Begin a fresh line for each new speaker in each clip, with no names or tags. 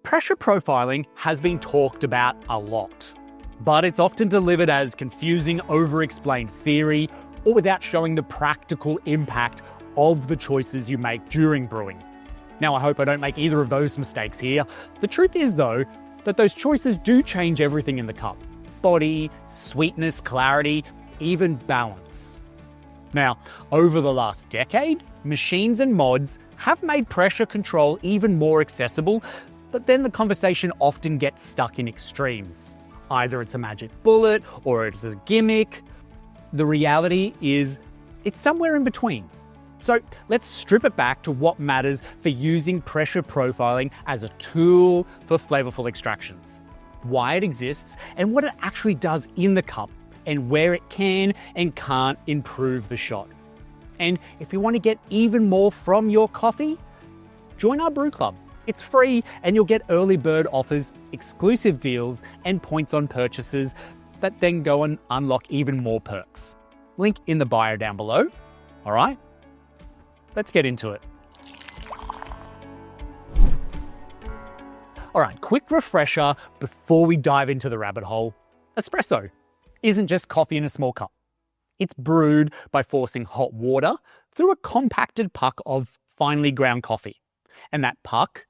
Pressure profiling has been talked about a lot, but it's often delivered as confusing, over-explained theory or without showing the practical impact of the choices you make during brewing. Now, I hope I don't make either of those mistakes here. The truth is, though, that those choices do change everything in the cup. Body, sweetness, clarity, even balance. Now, over the last decade, machines and mods have made pressure control even more accessible, but then the conversation often gets stuck in extremes. Either it's a magic bullet or it's a gimmick. The reality is it's somewhere in between. So let's strip it back to what matters for using pressure profiling as a tool for flavorful extractions, why it exists, and what it actually does in the cup, and where it can and can't improve the shot. And if you want to get even more from your coffee, join our brew club. It's free and you'll get early bird offers, exclusive deals, and points on purchases that then go and unlock even more perks. Link in the bio down below. All right, let's get into it. All right, quick refresher before we dive into the rabbit hole. Espresso isn't just coffee in a small cup. It's brewed by forcing hot water through a compacted puck of finely ground coffee. And that puck,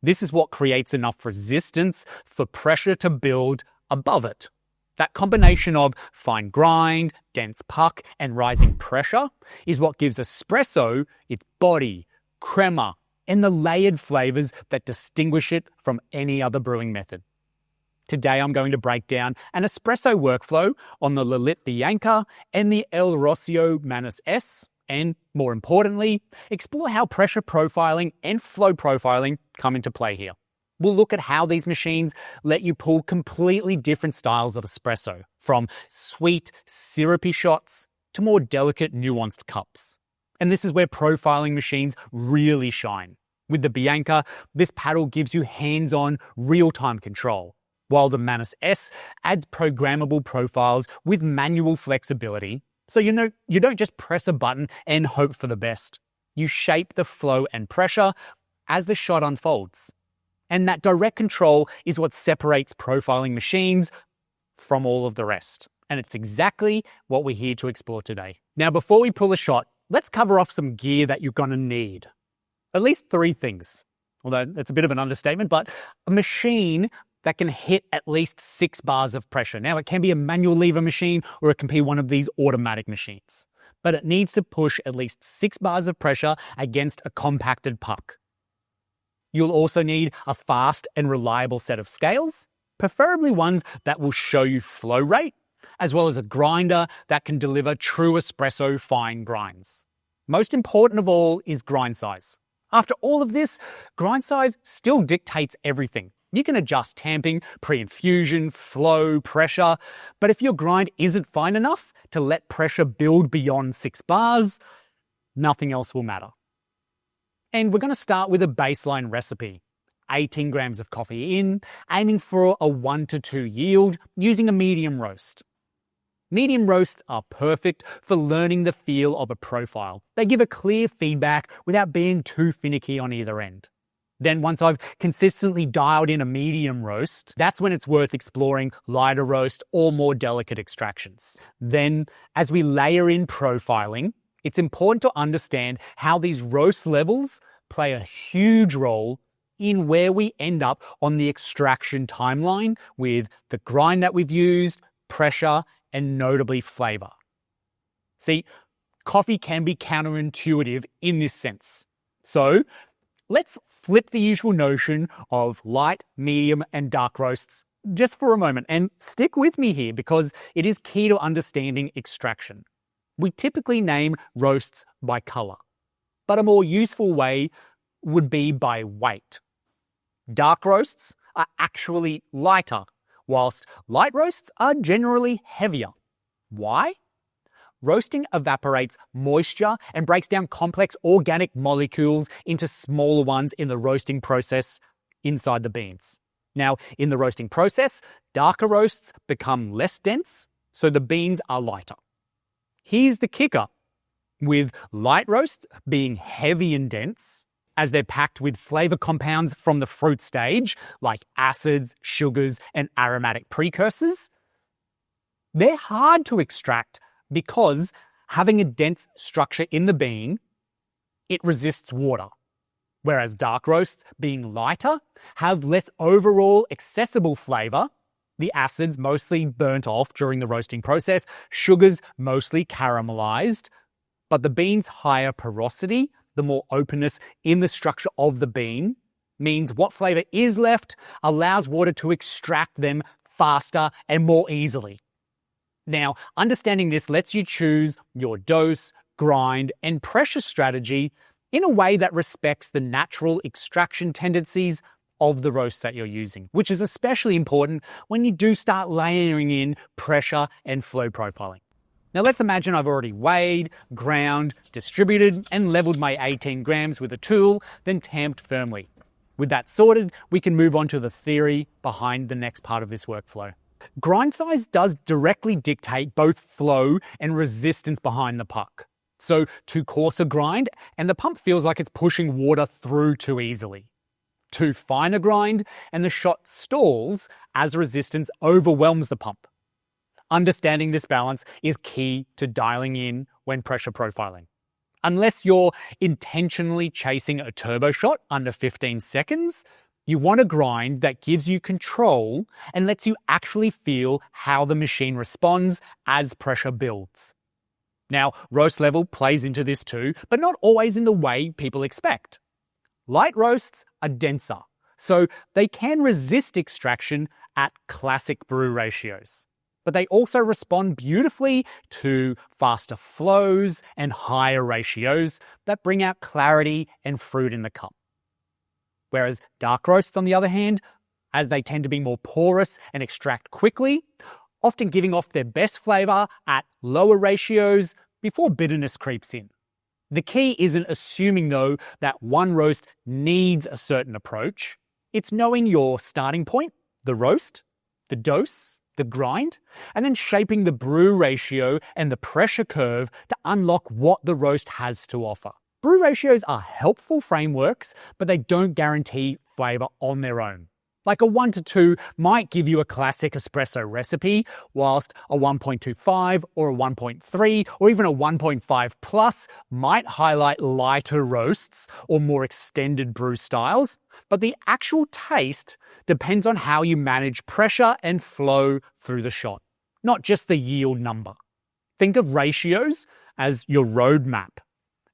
this is what creates enough resistance for pressure to build above it. That combination of fine grind, dense puck, and rising pressure is what gives espresso its body, crema, and the layered flavors that distinguish it from any other brewing method. Today, I'm going to break down an espresso workflow on the Lelit Bianca and the Rocio Manus S, and more importantly, explore how pressure profiling and flow profiling come into play here. We'll look at how these machines let you pull completely different styles of espresso, from sweet, syrupy shots to more delicate, nuanced cups. And this is where profiling machines really shine. With the Bianca, this paddle gives you hands-on, real-time control, while the Manus S adds programmable profiles with manual flexibility, so you don't just press a button and hope for the best. You shape the flow and pressure as the shot unfolds. And that direct control is what separates profiling machines from all of the rest. And it's exactly what we're here to explore today. Now, before we pull a shot, let's cover off some gear that you're gonna need. At least 3 things, although that's a bit of an understatement, but a machine that can hit at least 6 bars of pressure. Now, it can be a manual lever machine or it can be one of these automatic machines, but it needs to push at least 6 bars of pressure against a compacted puck. You'll also need a fast and reliable set of scales, preferably ones that will show you flow rate, as well as a grinder that can deliver true espresso fine grinds. Most important of all is grind size. After all of this, grind size still dictates everything. You can adjust tamping, pre-infusion, flow, pressure, but if your grind isn't fine enough to let pressure build beyond 6 bars, nothing else will matter. And we're going to start with a baseline recipe. 18 grams of coffee in, aiming for a 1 to 2 yield, using a medium roast. Medium roasts are perfect for learning the feel of a profile. They give a clear feedback without being too finicky on either end. Then once I've consistently dialed in a medium roast, that's when it's worth exploring lighter roast or more delicate extractions. Then, as we layer in profiling, it's important to understand how these roast levels play a huge role in where we end up on the extraction timeline with the grind that we've used, pressure, and notably flavor. See, coffee can be counterintuitive in this sense. So let's flip the usual notion of light, medium, and dark roasts just for a moment, and stick with me here because it is key to understanding extraction. We typically name roasts by color, but a more useful way would be by weight. Dark roasts are actually lighter, whilst light roasts are generally heavier. Why? Roasting evaporates moisture and breaks down complex organic molecules into smaller ones in the roasting process inside the beans. Now, in the roasting process, darker roasts become less dense, so the beans are lighter. Here's the kicker. With light roasts being heavy and dense, as they're packed with flavor compounds from the fruit stage, like acids, sugars, and aromatic precursors. They're hard to extract because having a dense structure in the bean, it resists water. Whereas dark roasts, being lighter, have less overall accessible flavor. The acids mostly burnt off during the roasting process, sugars mostly caramelized, but the bean's higher porosity, the more openness in the structure of the bean, means what flavor is left allows water to extract them faster and more easily. Now, understanding this lets you choose your dose, grind, and pressure strategy in a way that respects the natural extraction tendencies of the roast that you're using, which is especially important when you do start layering in pressure and flow profiling. Now let's imagine I've already weighed, ground, distributed, and leveled my 18 grams with a tool, then tamped firmly. With that sorted, we can move on to the theory behind the next part of this workflow. Grind size does directly dictate both flow and resistance behind the puck. So too coarse a grind, and the pump feels like it's pushing water through too easily. Too fine a grind, and the shot stalls as resistance overwhelms the pump. Understanding this balance is key to dialing in when pressure profiling. Unless you're intentionally chasing a turbo shot under 15 seconds, you want a grind that gives you control and lets you actually feel how the machine responds as pressure builds. Now, roast level plays into this too, but not always in the way people expect. Light roasts are denser, so they can resist extraction at classic brew ratios. But they also respond beautifully to faster flows and higher ratios that bring out clarity and fruit in the cup. Whereas dark roasts, on the other hand, as they tend to be more porous and extract quickly, often giving off their best flavor at lower ratios before bitterness creeps in. The key isn't assuming, though, that one roast needs a certain approach. It's knowing your starting point, the roast, the dose, the grind, and then shaping the brew ratio and the pressure curve to unlock what the roast has to offer. Brew ratios are helpful frameworks, but they don't guarantee flavor on their own. Like a 1:2 might give you a classic espresso recipe, whilst a 1.25 or a 1.3 or even a 1.5 plus might highlight lighter roasts or more extended brew styles. But the actual taste depends on how you manage pressure and flow through the shot, not just the yield number. Think of ratios as your roadmap,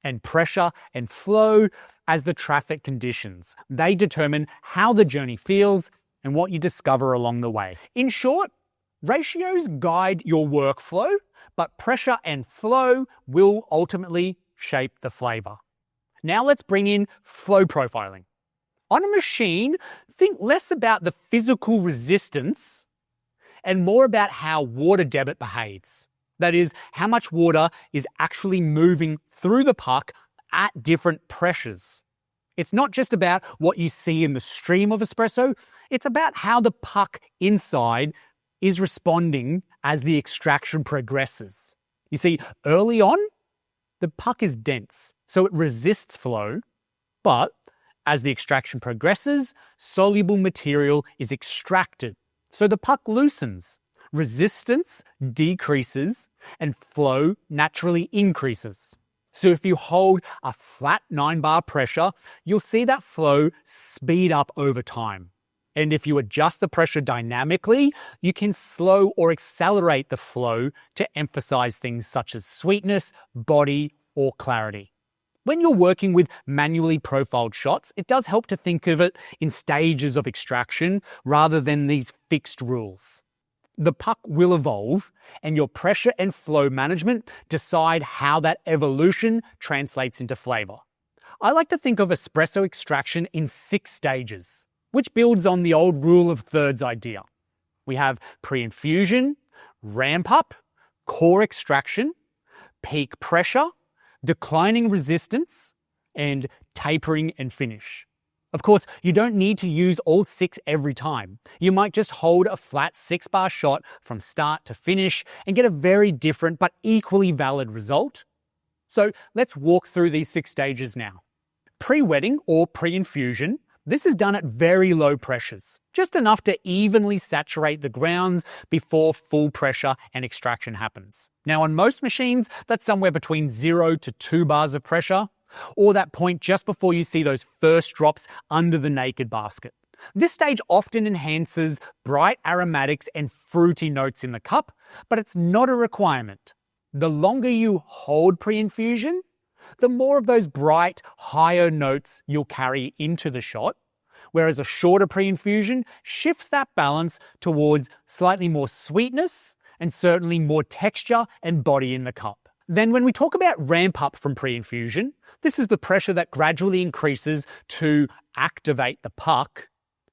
and pressure and flow as the traffic conditions. They determine how the journey feels and what you discover along the way. In short, ratios guide your workflow, but pressure and flow will ultimately shape the flavor. Now let's bring in flow profiling. On a machine, think less about the physical resistance and more about how water debit behaves. That is, how much water is actually moving through the puck at different pressures. It's not just about what you see in the stream of espresso, it's about how the puck inside is responding as the extraction progresses. You see, early on, the puck is dense, so it resists flow, but as the extraction progresses, soluble material is extracted, so the puck loosens. Resistance decreases and flow naturally increases. So if you hold a flat 9-bar pressure, you'll see that flow speed up over time. And if you adjust the pressure dynamically, you can slow or accelerate the flow to emphasize things such as sweetness, body, or clarity. When you're working with manually profiled shots, it does help to think of it in stages of extraction rather than these fixed rules. The puck will evolve, and your pressure and flow management decide how that evolution translates into flavor. I like to think of espresso extraction in 6 stages, which builds on the old rule of thirds idea. We have pre-infusion, ramp up, core extraction, peak pressure, declining resistance, and tapering and finish. Of course, you don't need to use all 6 every time. You might just hold a flat 6-bar shot from start to finish and get a very different but equally valid result. So let's walk through these 6 stages now. Pre-wetting or pre-infusion, this is done at very low pressures, just enough to evenly saturate the grounds before full pressure and extraction happens. Now on most machines, that's somewhere between 0 to 2 bars of pressure, or that point just before you see those first drops under the naked basket. This stage often enhances bright aromatics and fruity notes in the cup, but it's not a requirement. The longer you hold pre-infusion, the more of those bright, higher notes you'll carry into the shot, whereas a shorter pre-infusion shifts that balance towards slightly more sweetness and certainly more texture and body in the cup. Then when we talk about ramp up from pre-infusion, this is the pressure that gradually increases to activate the puck.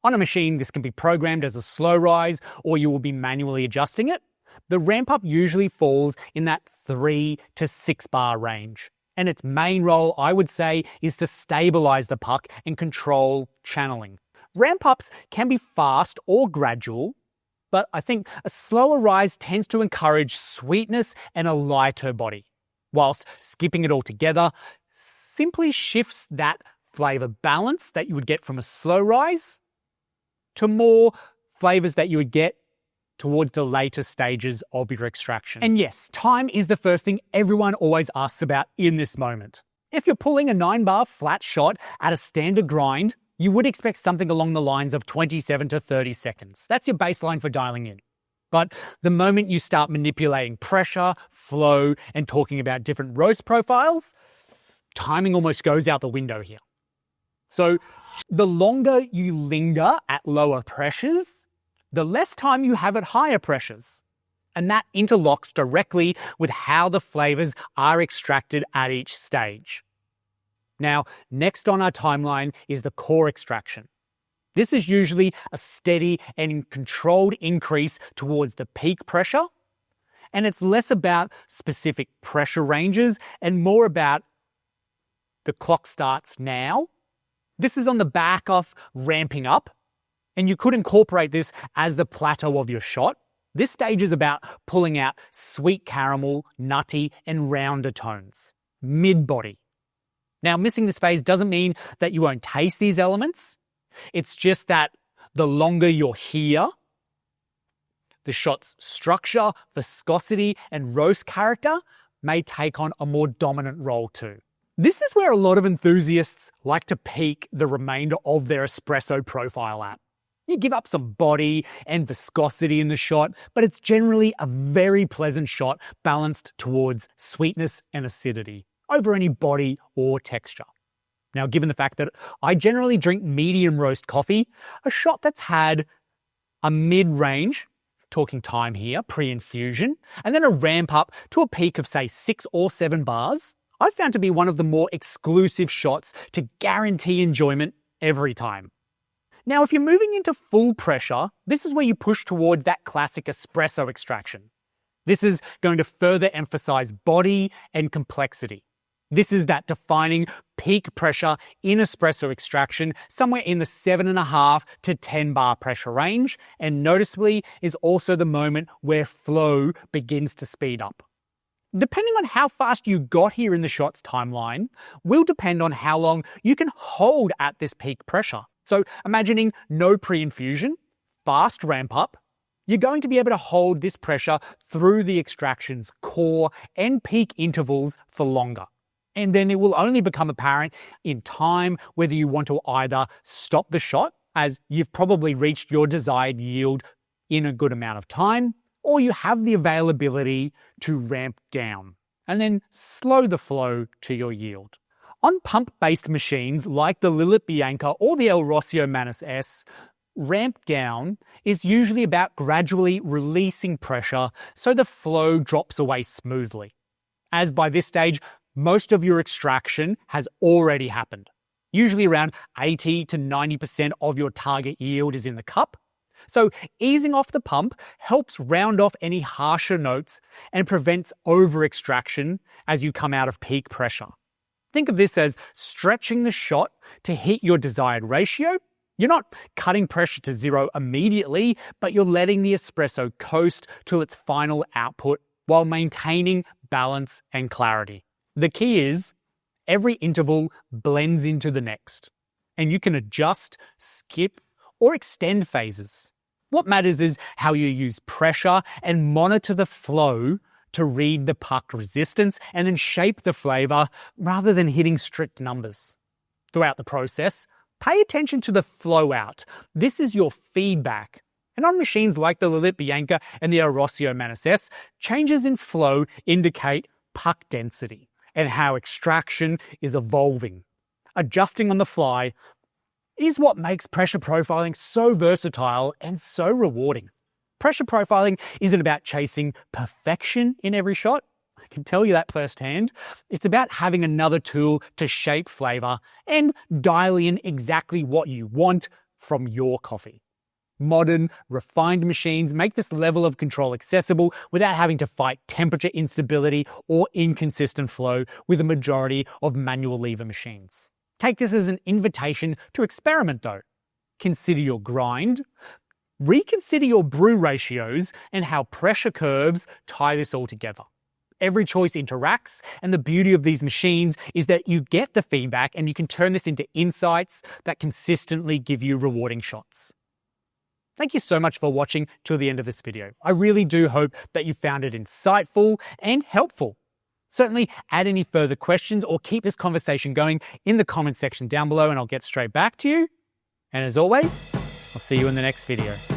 On a machine, this can be programmed as a slow rise, or you will be manually adjusting it. The ramp up usually falls in that 3 to 6 bar range. And its main role, I would say, is to stabilize the puck and control channeling. Ramp ups can be fast or gradual, but I think a slower rise tends to encourage sweetness and a lighter body, whilst skipping it altogether simply shifts that flavor balance that you would get from a slow rise to more flavors that you would get towards the later stages of your extraction. And yes, time is the first thing everyone always asks about in this moment. If you're pulling a 9-bar flat shot at a standard grind, you would expect something along the lines of 27 to 30 seconds. That's your baseline for dialing in. But the moment you start manipulating pressure, flow, and talking about different roast profiles, timing almost goes out the window here. So the longer you linger at lower pressures, the less time you have at higher pressures. And that interlocks directly with how the flavors are extracted at each stage. Now, next on our timeline is the core extraction. This is usually a steady and controlled increase towards the peak pressure, and it's less about specific pressure ranges and more about the clock starts now. This is on the back of ramping up, and you could incorporate this as the plateau of your shot. This stage is about pulling out sweet caramel, nutty, and rounder tones, mid-body. Now, missing this phase doesn't mean that you won't taste these elements. It's just that the longer you're here, the shot's structure, viscosity, and roast character may take on a more dominant role too. This is where a lot of enthusiasts like to peak the remainder of their espresso profile at. You give up some body and viscosity in the shot, but it's generally a very pleasant shot balanced towards sweetness and acidity over any body or texture. Now, given the fact that I generally drink medium roast coffee, a shot that's had a mid-range, talking time here, pre-infusion, and then a ramp up to a peak of say 6 or 7 bars, I've found to be one of the more exclusive shots to guarantee enjoyment every time. Now, if you're moving into full pressure, this is where you push towards that classic espresso extraction. This is going to further emphasize body and complexity. This is that defining peak pressure in espresso extraction, somewhere in the 7.5 to 10 bar pressure range, and noticeably is also the moment where flow begins to speed up. Depending on how fast you got here in the shot's timeline, will depend on how long you can hold at this peak pressure. So imagining no pre-infusion, fast ramp up, you're going to be able to hold this pressure through the extraction's core and peak intervals for longer. And then it will only become apparent in time whether you want to either stop the shot, as you've probably reached your desired yield in a good amount of time, or you have the availability to ramp down and then slow the flow to your yield. On pump-based machines like the Lelit Bianca or the Rocio Manus S, ramp down is usually about gradually releasing pressure so the flow drops away smoothly. As by this stage, most of your extraction has already happened. Usually around 80 to 90% of your target yield is in the cup. So easing off the pump helps round off any harsher notes and prevents over-extraction as you come out of peak pressure. Think of this as stretching the shot to hit your desired ratio. You're not cutting pressure to 0 immediately, but you're letting the espresso coast to its final output while maintaining balance and clarity. The key is Every interval blends into the next, and you can adjust, skip, or extend phases. What matters is how you use pressure and monitor the flow to read the puck resistance and then shape the flavour rather than hitting strict numbers. Throughout the process, pay attention to the flow out. This is your feedback. And on machines like the Lelit Bianca and the Rocio Manus S, changes in flow indicate puck density and how extraction is evolving. Adjusting on the fly is what makes pressure profiling so versatile and so rewarding. Pressure profiling isn't about chasing perfection in every shot. I can tell you that firsthand. It's about having another tool to shape flavour and dial in exactly what you want from your coffee. Modern, refined machines make this level of control accessible without having to fight temperature instability or inconsistent flow with a majority of manual lever machines. Take this as an invitation to experiment though. Consider your grind, reconsider your brew ratios and how pressure curves tie this all together. Every choice interacts, and the beauty of these machines is that you get the feedback and you can turn this into insights that consistently give you rewarding shots. Thank you so much for watching till the end of this video. I really do hope that you found it insightful and helpful. Certainly add any further questions or keep this conversation going in the comment section down below and I'll get straight back to you. And as always, I'll see you in the next video.